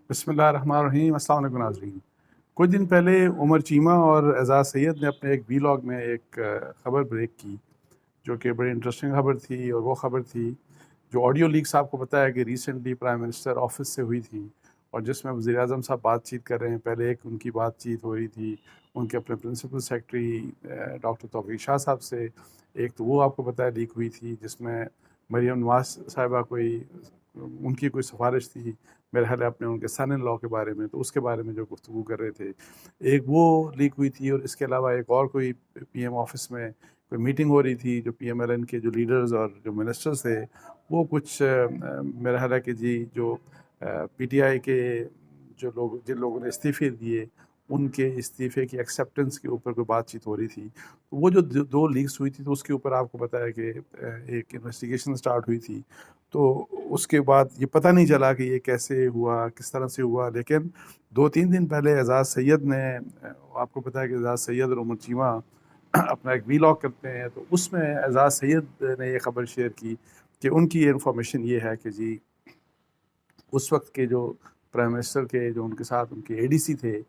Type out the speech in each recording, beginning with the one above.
بسم اللہ الرحمن الرحیم۔ السلام علیکم ناظرین۔ کچھ دن پہلے عمر چیمہ اور اعزاز سید نے اپنے ایک ویلاگ میں ایک خبر بریک کی جو کہ بڑی انٹرسٹنگ خبر تھی، اور وہ خبر تھی جو آڈیو لیکس آپ کو پتہ ہے کہ ریسنٹلی پرائم منسٹر آفس سے ہوئی تھی، اور جس میں وزیر اعظم صاحب بات چیت کر رہے ہیں۔ پہلے ایک ان کی بات چیت ہو رہی تھی ان کے اپنے پرنسپل سیکرٹری ڈاکٹر توفیق شاہ صاحب سے، ایک تو وہ آپ کو پتہ ہے لیک ہوئی تھی جس میں مریم نواز صاحبہ ان کی کوئی سفارش تھی، میرے خیال ہے اپنے ان کے سن ان لا کے بارے میں، تو اس کے بارے میں جو گفتگو کر رہے تھے ایک وہ لیک ہوئی تھی، اور اس کے علاوہ ایک اور کوئی پی ایم آفس میں کوئی میٹنگ ہو رہی تھی جو پی ایم ایل این کے جو لیڈرز اور جو منسٹرز تھے وہ کچھ میرا خیال ہے کہ جی جو پی ٹی آئی کے جن لوگوں نے استعفے دیے ان کے استعفے کی ایکسیپٹنس کے اوپر کوئی بات چیت ہو رہی تھی۔ وہ جو دو لیکس ہوئی تھی تو اس کے اوپر آپ کو پتہ ہے کہ ایک انویسٹیگیشن سٹارٹ ہوئی تھی، تو اس کے بعد یہ پتہ نہیں چلا کہ یہ کیسے ہوا، کس طرح سے ہوا، لیکن 2-3 دن پہلے اعزاز سید نے، آپ کو پتہ ہے کہ اعزاز سید اور عمر چیمہ اپنا ایک ویلاگ کرتے ہیں، تو اس میں اعزاز سید نے یہ خبر شیئر کی کہ ان کی یہ انفارمیشن یہ ہے کہ جی اس وقت کے جو پرائم منسٹر کے جو ان کے ساتھ ان کے اے ڈی سی تھے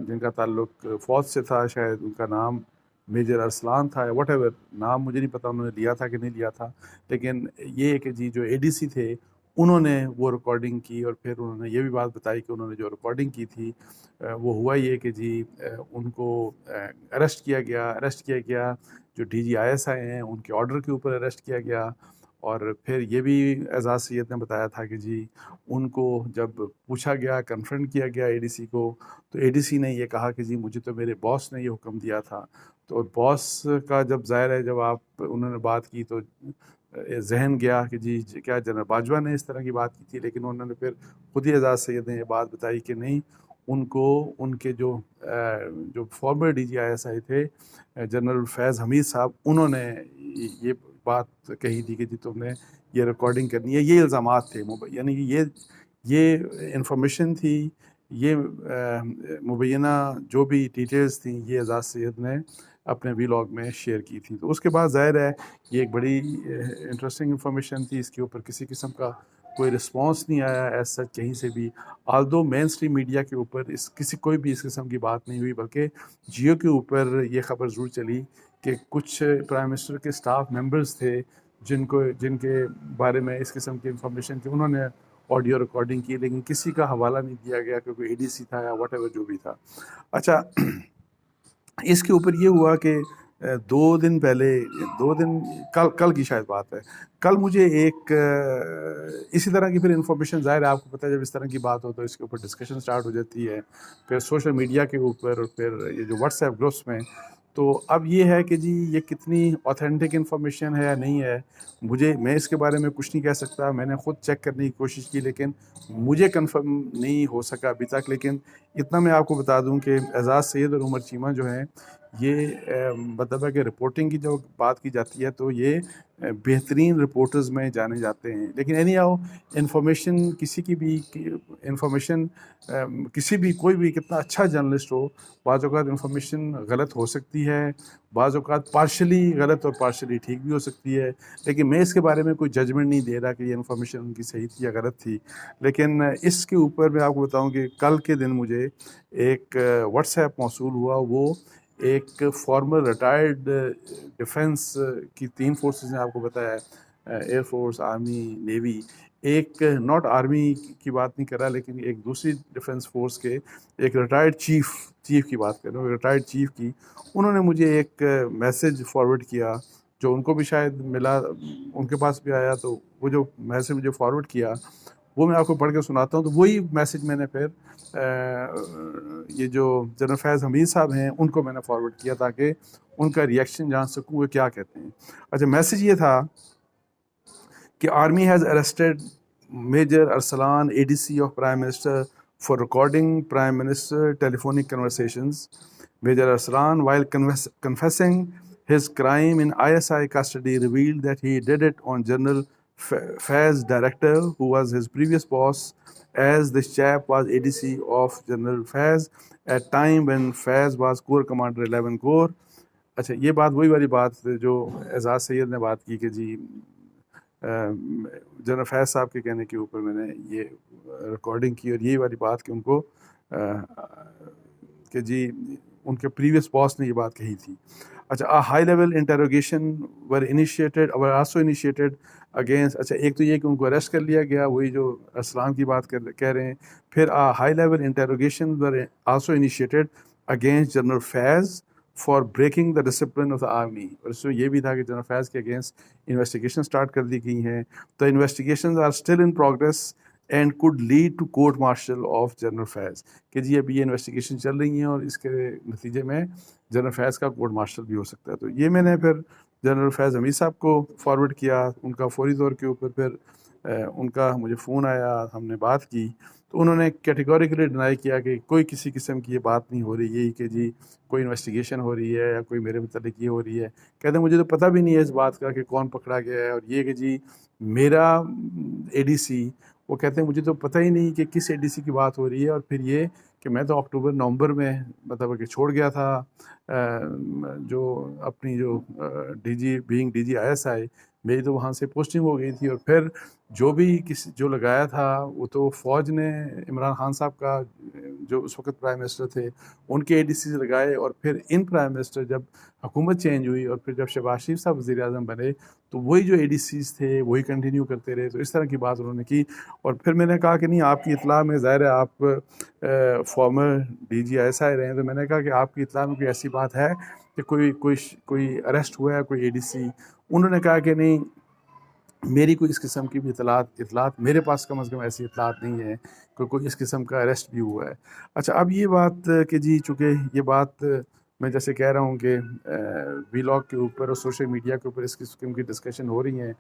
جن کا تعلق فوج سے تھا، شاید ان کا نام میجر ارسلان تھا یا واٹ ایور، نام مجھے نہیں پتا انہوں نے لیا تھا کہ نہیں لیا تھا، لیکن یہ کہ جی جو اے ڈی سی تھے انہوں نے وہ ریکارڈنگ کی، اور پھر انہوں نے یہ بھی بات بتائی کہ انہوں نے جو ریکارڈنگ کی تھی وہ ہوا یہ کہ جی ان کو اریسٹ کیا گیا جو ڈی جی آئی ایس آئی ہیں ان کے آرڈر کے اوپر اریسٹ کیا گیا۔ اور پھر یہ بھی اعزاز سید نے بتایا تھا کہ جی ان کو جب پوچھا گیا، کنفرنٹ کیا گیا اے ڈی سی کو، تو اے ڈی سی نے یہ کہا کہ جی مجھے تو میرے باس نے یہ حکم دیا تھا۔ تو باس کا جب ظاہر ہے جب انہوں نے بات کی تو ذہن گیا کہ جی کیا جنرل باجوہ نے اس طرح کی بات کی تھی، لیکن انہوں نے پھر خود ہی اعزاز سید نے یہ بات بتائی کہ نہیں، ان کو ان کے جو former D G I S I تھے جنرل فیض حمید صاحب، انہوں نے یہ بات کہی تھی کہ جی تم نے یہ ریکارڈنگ کرنی ہے، یہ الزامات تھے، یعنی کہ یہ انفارمیشن تھی، یہ مبینہ جو بھی ڈیٹیلز تھیں یہ اعزاز سید نے اپنے ویلاگ میں شیئر کی تھی۔ تو اس کے بعد ظاہر ہے یہ ایک بڑی انٹرسٹنگ انفارمیشن تھی، اس کے اوپر کسی قسم کا کوئی رسپانس نہیں آیا ایز سچ کہیں سے بھی، آلدو مین اسٹریم میڈیا کے اوپر کوئی بھی اس قسم کی بات نہیں ہوئی، بلکہ جیو کے اوپر یہ خبر ضرور چلی کہ کچھ پرائم منسٹر کے سٹاف ممبرز تھے جن کے بارے میں اس قسم کی انفارمیشن تھی، انہوں نے آڈیو ریکارڈنگ کی، لیکن کسی کا حوالہ نہیں دیا گیا کہ کوئی اے ڈی سی تھا یا واٹ ایور جو بھی تھا۔ اچھا، اس کے اوپر یہ ہوا کہ 2 دن پہلے، کل کی شاید بات ہے، کل مجھے ایک اسی طرح کی پھر انفارمیشن، ظاہر ہے آپ کو پتہ ہے جب اس طرح کی بات ہو تو اس کے اوپر ڈسکشن سٹارٹ ہو جاتی ہے، پھر سوشل میڈیا کے اوپر، اور پھر یہ جو واٹس ایپ گروپس میں۔ تو اب یہ ہے کہ جی یہ کتنی اوتھینٹک انفارمیشن ہے یا نہیں ہے، میں اس کے بارے میں کچھ نہیں کہہ سکتا، میں نے خود چیک کرنے کی کوشش کی لیکن مجھے کنفرم نہیں ہو سکا ابھی تک۔ لیکن اتنا میں آپ کو بتا دوں کہ اعزاز سید اور عمر چیمہ جو ہیں یہ مطلب ہے کہ رپورٹنگ کی جو بات کی جاتی ہے تو یہ بہترین رپورٹرز میں جانے جاتے ہیں، لیکن اینی ہاؤ انفارمیشن کسی بھی کوئی بھی کتنا اچھا جرنلسٹ ہو، بعض اوقات انفارمیشن غلط ہو سکتی ہے، بعض اوقات پارشلی غلط اور پارشلی ٹھیک بھی ہو سکتی ہے، لیکن میں اس کے بارے میں کوئی ججمنٹ نہیں دے رہا کہ یہ انفارمیشن ان کی صحیح تھی یا غلط تھی۔ لیکن اس کے اوپر میں آپ کو بتاؤں کہ کل کے دن مجھے ایک واٹس ایپ موصول ہوا، وہ ایک فارمر ریٹائرڈ ڈیفنس کی 3 فورسز ہیں، آپ کو پتہ ہے ایئر فورس، آرمی، نیوی، ایک ناٹ آرمی کی بات نہیں کر رہا لیکن ایک دوسری ڈیفنس فورس کے ایک ریٹائرڈ چیف کی بات کر رہا ہوں، ریٹائرڈ چیف کی، انہوں نے مجھے ایک میسج فارورڈ کیا جو ان کو بھی شاید ملا، ان کے پاس بھی آیا، تو وہ جو میسج مجھے فارورڈ کیا وہ میں آپ کو پڑھ کے سناتا ہوں۔ تو وہی میسج میں نے پھر یہ جو جنرل فیض حمید صاحب ہیں ان کو میں نے فارورڈ کیا تاکہ ان کا ریئیکشن جان سکوں وہ کیا کہتے ہیں۔ اچھا، میسج یہ تھا کہ army has arrested major Arslan A D C of prime minister for recording prime minister telephonic conversations. Major Arslan, while confessing his crime in ISI custody, revealed that he did it on General Faiz Director, who was his previous boss, as this chap was ADC of General Faiz at time when Faiz was Corps Commander 11 Corps. اچھا، یہ بات وہی والی بات جو اعزاز سید نے بات کی کہ جی جنرل فیض صاحب کے کہنے کے اوپر میں نے یہ ریکارڈنگ کی اور یہی والی بات کہ ان کو کہ جی ان کے پریویس باس نے یہ بات کہی تھی. اچھا ہائی لیول انٹروگیشن ور انیشیٹڈ اور آلسو انیشیٹڈ اگینسٹ. اچھا ایک تو یہ کہ ان کو اریسٹ کر لیا گیا, وہی جو اسلام کی بات کہہ رہے ہیں. پھر high level interrogation were also initiated against general Faiz for breaking the discipline of the army. اور اس میں یہ بھی تھا کہ جنرل فیض کے اگینسٹ انویسٹیگیشن اسٹارٹ کر دی گئی ہیں. تو investigations are still in progress and could lead to court martial of general Faiz. کہ جی ابھی یہ انویسٹیگیشن چل رہی ہیں اور اس کے نتیجے میں جنرل فیض کا کورٹ مارشل بھی ہو سکتا ہے. تو یہ میں نے پھر جنرل فیض حمید صاحب کو فارورڈ کیا. ان کا فوری طور کے اوپر پھر ان کا مجھے فون آیا, ہم نے بات کی. تو انہوں نے کیٹیگوریکلی ڈینائی کیا کہ کوئی کسی قسم کی یہ بات نہیں ہو رہی, یہی کہ جی کوئی انویسٹیگیشن ہو رہی ہے یا کوئی میرے متعلق یہ ہو رہی ہے. کہتے ہیں مجھے تو پتہ بھی نہیں ہے اس بات کا کہ کون پکڑا گیا ہے, اور یہ کہ جی میرا اے ڈی سی, وہ کہتے ہیں مجھے تو پتہ ہی نہیں کہ کس اے ڈی سی کی بات ہو رہی ہے. اور پھر یہ کہ میں تو اکتوبر نومبر میں مطلب کہ چھوڑ گیا تھا جو اپنی جو ڈی جی آئی ایس آئی, میری تو وہاں سے پوسٹنگ ہو گئی تھی. اور پھر جو بھی جو لگایا تھا وہ تو فوج نے, عمران خان صاحب کا جو اس وقت پرائم منسٹر تھے ان کے اے ڈی سی لگائے. اور پھر ان پرائم منسٹر جب حکومت چینج ہوئی اور پھر جب شہباز شریف صاحب وزیر اعظم بنے تو وہی جو اے ڈی سیز تھے وہی کنٹینیو کرتے رہے. تو اس طرح کی بات انہوں نے کی. اور پھر میں نے کہا کہ نہیں, آپ کی اطلاع میں ظاہر ہے آپ former D G S I رہے ہیں, تو میں نے کہا کہ آپ کی اطلاع میں کوئی ایسی بات ہے کہ کوئی اریسٹ ہوا ہے کوئی اے ڈی سی. انہوں نے کہا کہ نہیں, میری کوئی اس قسم کی بھی اطلاعات میرے پاس کم از کم ایسی اطلاعات نہیں ہے کہ کوئی اس قسم کا اریسٹ بھی ہوا ہے. اچھا اب یہ بات کہ جی چونکہ یہ بات میں جیسے کہہ رہا ہوں کہ ویلاگ کے اوپر اور سوشل میڈیا کے اوپر اس قسم کی ڈسکشن ہو رہی ہیں,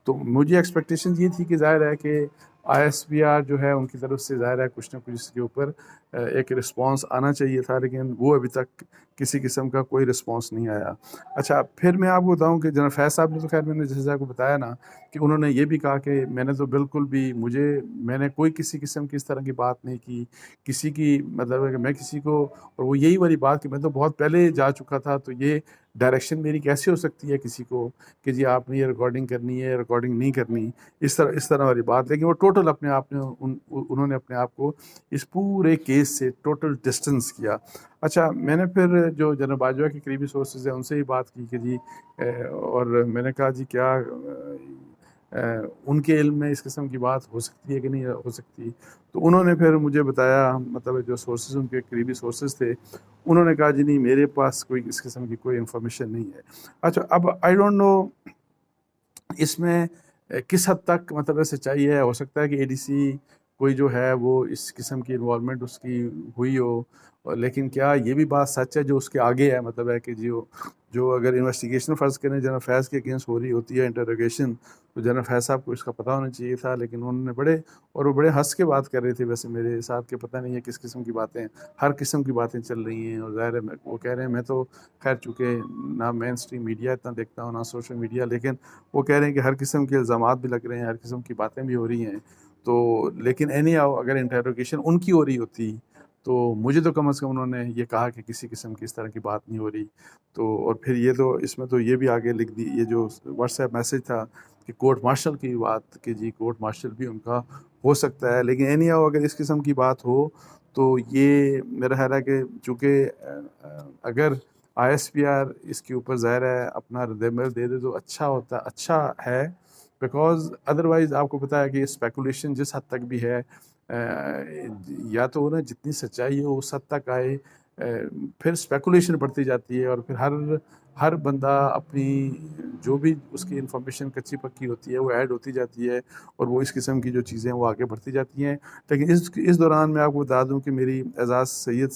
تو مجھے ایکسپیکٹیشن یہ تھی کہ ظاہر ہے کہ آئی ایس پی آر جو ہے ان کی طرف سے ظاہر ہے کچھ نہ کچھ اس کے اوپر ایک رسپانس آنا چاہیے تھا, لیکن وہ ابھی تک کسی قسم کا کوئی رسپانس نہیں آیا. اچھا پھر میں آپ کو بتاؤں کہ جنرل فیض صاحب نے تو خیر میں نے جیسے آپ کو بتایا نا کہ انہوں نے یہ بھی کہا کہ میں نے تو بالکل بھی میں نے کوئی کسی قسم کی اس طرح کی بات نہیں کی کسی کی, مطلب ہے کہ میں کسی کو, اور وہ یہی والی بات کہ میں تو بہت پہلے جا چکا تھا, تو یہ ڈائریکشن میری کیسے ہو سکتی ہے کسی کو کہ جی آپ نے یہ ریکارڈنگ کرنی ہے ریکارڈنگ نہیں کرنی, اس طرح والی بات. لیکن وہ ٹوٹل اپنے آپ نے انہوں نے اپنے آپ کو اس پورے کیس سے ٹوٹل ڈسٹنس کیا. اچھا میں نے پھر جو جنرل باجوہ کے قریبی سورسز ہیں ان سے ہی بات کی کہ جی اور میں نے کہا جی کیا ان کے علم میں اس قسم کی بات ہو سکتی ہے کہ نہیں ہو سکتی. تو انہوں نے پھر مجھے بتایا, مطلب جو سورسز ان کے قریبی سورسز تھے انہوں نے کہا جی نہیں میرے پاس کوئی اس قسم کی کوئی انفارمیشن نہیں ہے. اچھا اب آئی ڈونٹ نو اس میں کس حد تک مطلب سچائی ہے, ہو سکتا ہے کہ اے ڈی سی کوئی جو ہے وہ اس قسم کی انوالومنٹ اس کی ہوئی ہو, لیکن کیا یہ بھی بات سچ ہے جو اس کے آگے ہے, مطلب ہے کہ جو اگر انویسٹیگیشن فرض کریں جنرل فیض کے اگینسٹ ہو رہی ہوتی ہے انٹروگیشن, تو جنرل فیض صاحب کو اس کا پتہ ہونا چاہیے تھا. لیکن انہوں نے وہ بڑے ہنس کے بات کر رہے تھے ویسے میرے ساتھ, کہ پتہ نہیں ہے کس قسم کی باتیں, ہر قسم کی باتیں چل رہی ہیں. اور ظاہر ہے وہ کہہ رہے ہیں میں تو خیر چونکہ نہ مین اسٹریم میڈیا اتنا دیکھتا ہوں نہ سوشل میڈیا, لیکن وہ کہہ رہے ہیں کہ ہر قسم کے الزامات بھی لگ رہے ہیں, ہر قسم کی باتیں بھی ہو رہی ہیں. تو لیکن اینی ہاؤ اگر انٹروگیشن ان کی ہو رہی ہوتی تو مجھے تو کم از کم انہوں نے یہ کہا کہ کسی قسم کی اس طرح کی بات نہیں ہو رہی. تو اور پھر یہ تو اس میں تو یہ بھی آگے لکھ دی, یہ جو واٹس ایپ میسج تھا کہ کورٹ مارشل کی بات, کہ جی کورٹ مارشل بھی ان کا ہو سکتا ہے. لیکن اینی ہاؤ اگر اس قسم کی بات ہو تو یہ میرا خیال ہے کہ چونکہ اگر آئی ایس پی آر اس کے اوپر ظاہر ہے اپنا رد عمل دے دے تو اچھا ہے, بیکاز ادروائز آپ کو پتہ ہے کہ یہ اسپیکولیشن جس حد تک بھی ہے, یا تو نا جتنی سچائی ہو اس حد تک آئے, پھر اسپیکولیشن بڑھتی جاتی ہے, اور پھر ہر بندہ اپنی جو بھی اس کی انفارمیشن کچی پکی ہوتی ہے وہ ایڈ ہوتی جاتی ہے, اور وہ اس قسم کی جو چیزیں وہ آگے بڑھتی جاتی ہیں. لیکن اس دوران میں آپ کو بتا دوں کہ میری اعزاز سید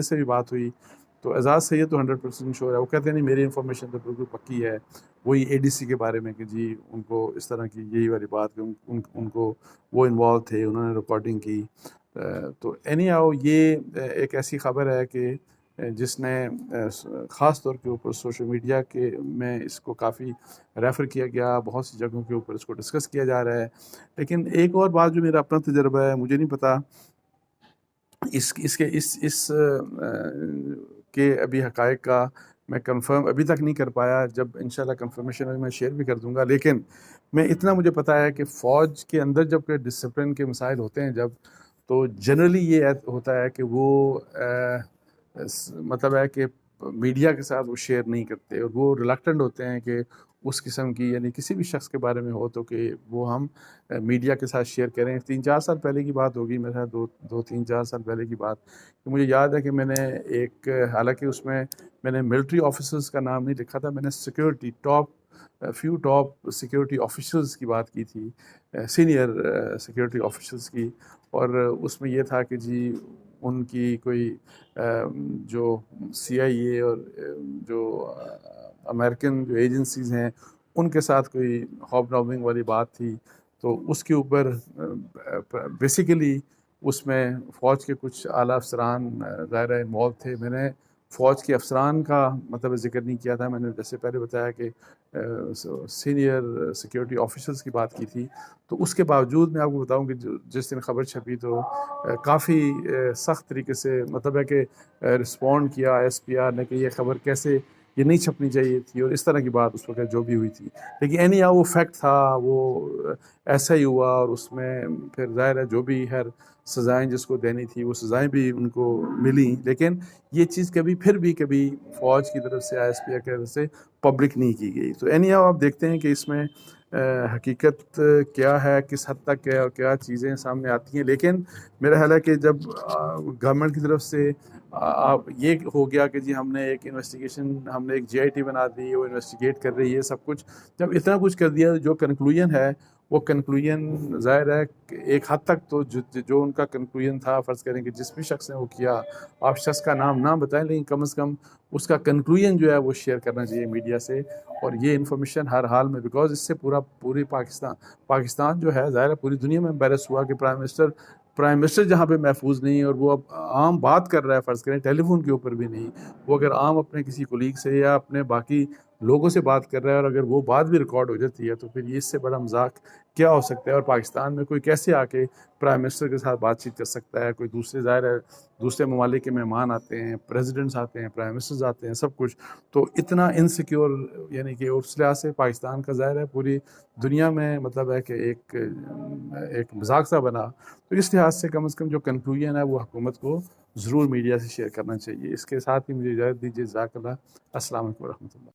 سے بھی بات ہوئی. تو اعزاز سید تو 100% شور ہے, وہ کہتے ہیں نہیں میری انفارمیشن تو بالکل پکی ہے وہی اے ڈی سی کے بارے میں کہ جی ان کو اس طرح کی یہی والی بات کہ ان کو وہ انوالو تھے, انہوں نے ریکارڈنگ کی. تو اینی ہاؤ یہ ایک ایسی خبر ہے کہ جس نے خاص طور کے اوپر سوشل میڈیا کے میں اس کو کافی ریفر کیا گیا, بہت سی جگہوں کے اوپر اس کو ڈسکس کیا جا رہا ہے. لیکن ایک اور بات جو میرا اپنا تجربہ ہے, مجھے نہیں پتا اس کے ابھی حقائق کا میں کنفرم ابھی تک نہیں کر پایا، جب انشاءاللہ کنفرمیشن ہوئی میں شیئر بھی کر دوں گا، لیکن میں اتنا مجھے پتہ ہے کہ فوج کے اندر جب کہ ڈسپلن کے مسائل ہوتے ہیں جب، تو جنرلی یہ ہوتا ہے کہ وہ مطلب ہے کہ میڈیا کے ساتھ وہ شیئر نہیں کرتے، اور وہ ریلکٹنٹ ہوتے ہیں کہ اس قسم کی یعنی کسی بھی شخص کے بارے میں ہو تو کہ وہ ہم میڈیا کے ساتھ شیئر کریں۔ 3-4 سال پہلے کی بات ہوگی، میرا 2-3-4 سال پہلے کی بات، کہ مجھے یاد ہے کہ میں نے ایک، حالانکہ اس میں میں نے ملٹری آفیسرز کا نام نہیں لکھا تھا، میں نے سیکیورٹی ٹاپ سیکیورٹی آفیشلز کی بات کی تھی، سینئر سیکیورٹی آفیشلز کی، اور اس میں یہ تھا کہ جی ان کی کوئی جو CIA اور جو امریکن جو ایجنسیز ہیں ان کے ساتھ کوئی ہاب نابنگ والی بات تھی، تو اس کے اوپر بیسیکلی اس میں فوج کے کچھ اعلیٰ افسران ظاہر انوالو تھے۔ میں نے فوج کے افسران کا مطلب ذکر نہیں کیا تھا، میں نے جیسے پہلے بتایا کہ سینئر سیکیورٹی آفیسرز کی بات کی تھی۔ تو اس کے باوجود میں آپ کو بتاؤں کہ جس دن خبر چھپی تو کافی سخت طریقے سے مطلب ہے کہ رسپونڈ کیا SPR نے کہ یہ خبر کیسے، یہ نہیں چھپنی چاہیے تھی، اور اس طرح کی بات اس وقت جو بھی ہوئی تھی، لیکن اینی وہ فیکٹ تھا، وہ ایسا ہی ہوا، اور اس میں پھر ظاہر ہے جو بھی سزائیں جس کو دینی تھی وہ سزائیں بھی ان کو ملیں، لیکن یہ چیز کبھی فوج کی طرف سے SPR کی طرف سے پبلک نہیں کی گئی۔ تو اینی آپ دیکھتے ہیں کہ اس میں حقیقت کیا ہے، کس حد تک ہے، اور کیا چیزیں سامنے آتی ہیں، لیکن میرا خیال ہے کہ جب گورنمنٹ کی طرف سے یہ ہو گیا کہ جی ہم نے ایک انویسٹیگیشن، ہم نے ایک GIT بنا دی، وہ انویسٹیگیٹ کر رہی ہے سب کچھ، جب اتنا کچھ کر دیا، جو کنکلوژن ہے وہ کنکلوژن ظاہر ہے کہ ایک حد تک تو جو ان کا کنکلوژن تھا، فرض کریں کہ جس بھی شخص نے وہ کیا، آپ شخص کا نام نہ بتائیں لیکن کم از کم اس کا کنکلوژن جو ہے وہ شیئر کرنا چاہیے میڈیا سے، اور یہ انفارمیشن ہر حال میں، بیکاز اس سے پوری پاکستان جو ہے ظاہر ہے پوری دنیا میں امبیرس ہوا کہ پرائم منسٹر جہاں پہ محفوظ نہیں، اور وہ اب عام بات کر رہا ہے، فرض کریں ٹیلی فون کے اوپر بھی نہیں، وہ اگر عام اپنے کسی کولیگ سے یا اپنے باقی لوگوں سے بات کر رہا ہے، اور اگر وہ بات بھی ریکارڈ ہو جاتی ہے تو پھر یہ اس سے بڑا مذاق کیا ہو سکتا ہے، اور پاکستان میں کوئی کیسے آ کے پرائم منسٹر کے ساتھ بات چیت کر سکتا ہے، کوئی دوسرے ظاہر ہے دوسرے ممالک کے مہمان آتے ہیں، پریزیڈنٹس آتے ہیں، پرائم منسٹرز آتے ہیں، سب کچھ، تو اتنا انسیکیور یعنی کہ اس لحاظ سے پاکستان کا ظاہر ہے پوری دنیا میں مطلب ہے کہ ایک مذاق سا بنا، تو اس لحاظ سے کم از کم جو کنکلوژن ہے وہ حکومت کو ضرور میڈیا سے شیئر کرنا چاہیے۔ اس کے ساتھ ہی مجھے اجازت دیجیے، جزاک اللہ، السلام علیکم ورحمۃ اللہ۔